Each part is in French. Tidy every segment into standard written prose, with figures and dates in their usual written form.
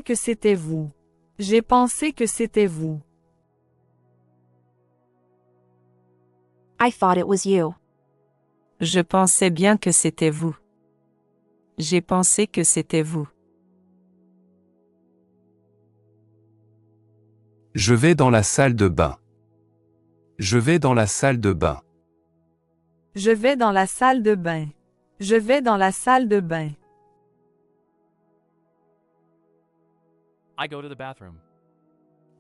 que c'était vous. J'ai pensé que c'était vous. I thought it was you. Je pensais bien que c'était vous. J'ai pensé que c'était vous. Je vais dans la salle de bain. Je vais dans la salle de bain. Je vais dans la salle de bain. Je vais dans la salle de bain. I go to the bathroom.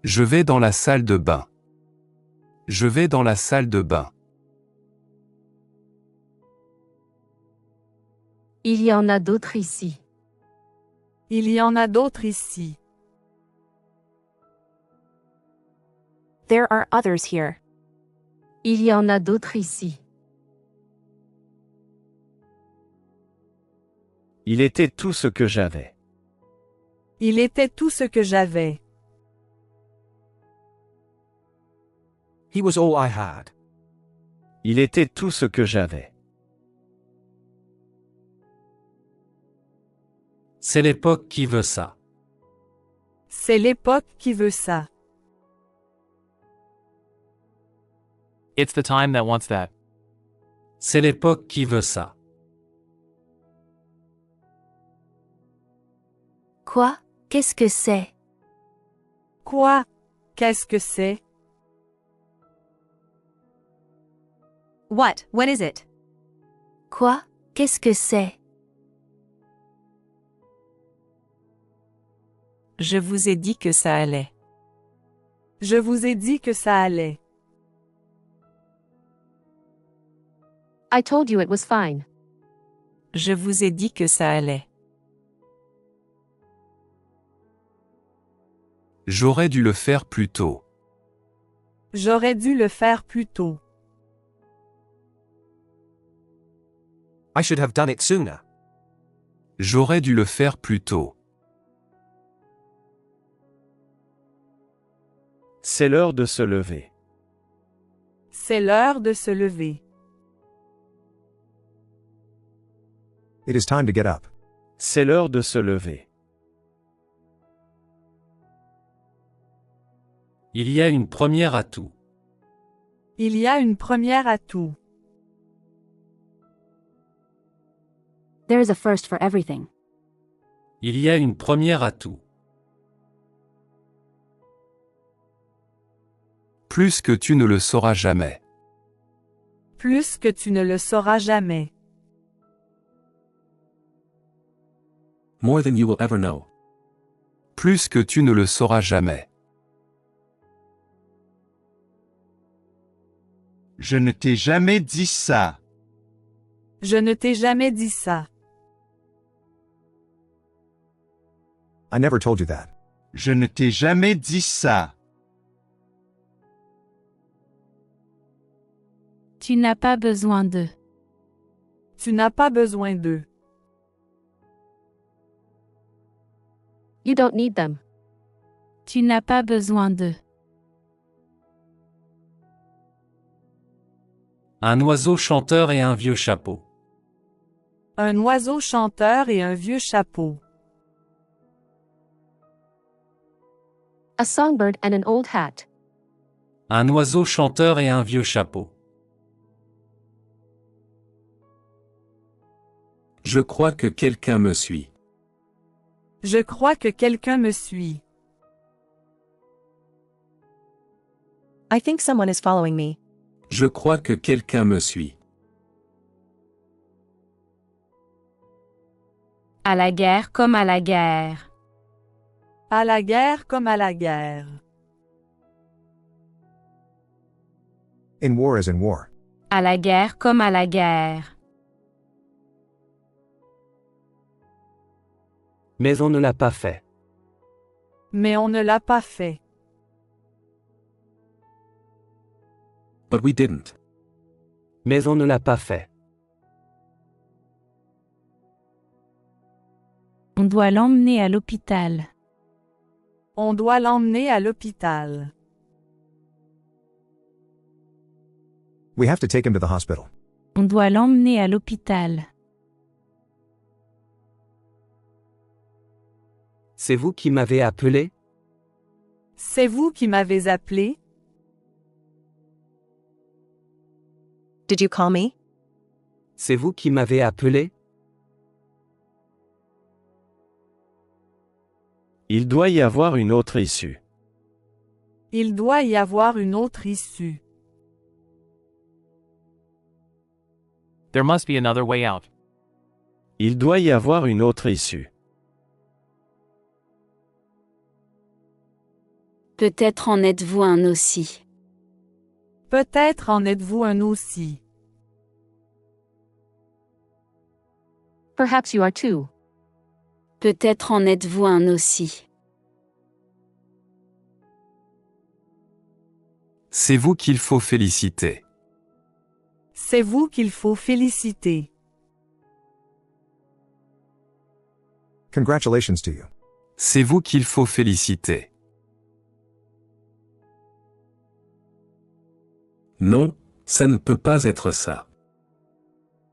Je vais dans la salle de bain. Je vais dans la salle de bain. Il y en a d'autres ici. Il y en a d'autres ici. There are others here. Il y en a d'autres ici. Il était tout ce que j'avais. Il était tout ce que j'avais. He was all I had. Il était tout ce que j'avais. C'est l'époque qui veut ça. C'est l'époque qui veut ça. It's the time that wants that. C'est l'époque qui veut ça. Quoi? Qu'est-ce que c'est? Quoi? Qu'est-ce que c'est? What? When is it? Quoi? Qu'est-ce que c'est? Je vous ai dit que ça allait. Je vous ai dit que ça allait. I told you it was fine. Je vous ai dit que ça allait. J'aurais dû le faire plus tôt. J'aurais dû le faire plus tôt. I should have done it sooner. J'aurais dû le faire plus tôt. C'est l'heure de se lever. C'est l'heure de se lever. It is time to get up. C'est l'heure de se lever. Il y a une première à tout. Il y a une première à tout. There is a first for everything. Il y a une première à tout. Plus que tu ne le sauras jamais. Plus que tu ne le sauras jamais. More than you will ever know. Plus que tu ne le sauras jamais. Je ne t'ai jamais dit ça. Je ne t'ai jamais dit ça. I never told you that. Je ne t'ai jamais dit ça. Tu n'as pas besoin de. Tu n'as pas besoin d'eux. You don't need them. Tu n'as pas besoin de. Un oiseau chanteur et un vieux chapeau. Un oiseau chanteur et un vieux chapeau. A songbird and an old hat. Un oiseau chanteur et un vieux chapeau. Je crois que quelqu'un me suit. Je crois que quelqu'un me suit. I think someone is following me. Je crois que quelqu'un me suit. À la guerre comme à la guerre. À la guerre comme à la guerre. In war as in war. À la guerre comme à la guerre. Mais on ne l'a pas fait. Mais on ne l'a pas fait. But we didn't. Mais on ne l'a pas fait. On doit l'emmener à l'hôpital. On doit l'emmener à l'hôpital. We have to take him to the hospital. On doit l'emmener à l'hôpital. C'est vous qui m'avez appelé? C'est vous qui m'avez appelé? Did you call me? C'est vous qui m'avez appelé? Il doit y avoir une autre issue. Il doit y avoir une autre issue. There must be another way out. Il doit y avoir une autre issue. Peut-être en êtes-vous un aussi. Peut-être en êtes-vous un aussi. Perhaps you are too. Peut-être en êtes-vous un aussi. C'est vous qu'il faut féliciter. C'est vous qu'il faut féliciter. Congratulations to you. C'est vous qu'il faut féliciter. Non, ça ne peut pas être ça.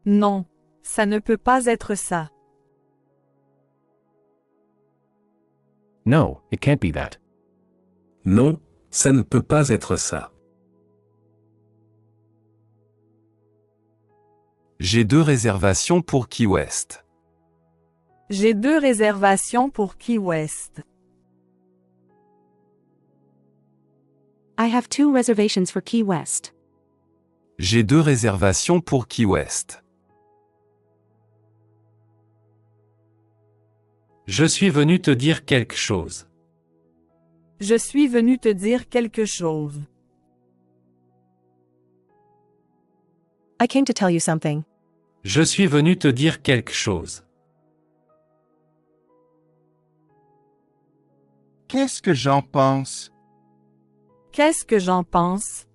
Non, ça ne peut pas être ça. No, it can't be that. Non, ça ne peut pas être ça. J'ai 2 réservations pour Key West. J'ai 2 réservations pour Key West. I have 2 reservations for Key West. J'ai 2 réservations pour Key West. Je suis venu te dire quelque chose. Je suis venu te dire quelque chose. I came to tell you something. Je suis venu te dire quelque chose. Qu'est-ce que j'en pense? Qu'est-ce que j'en pense?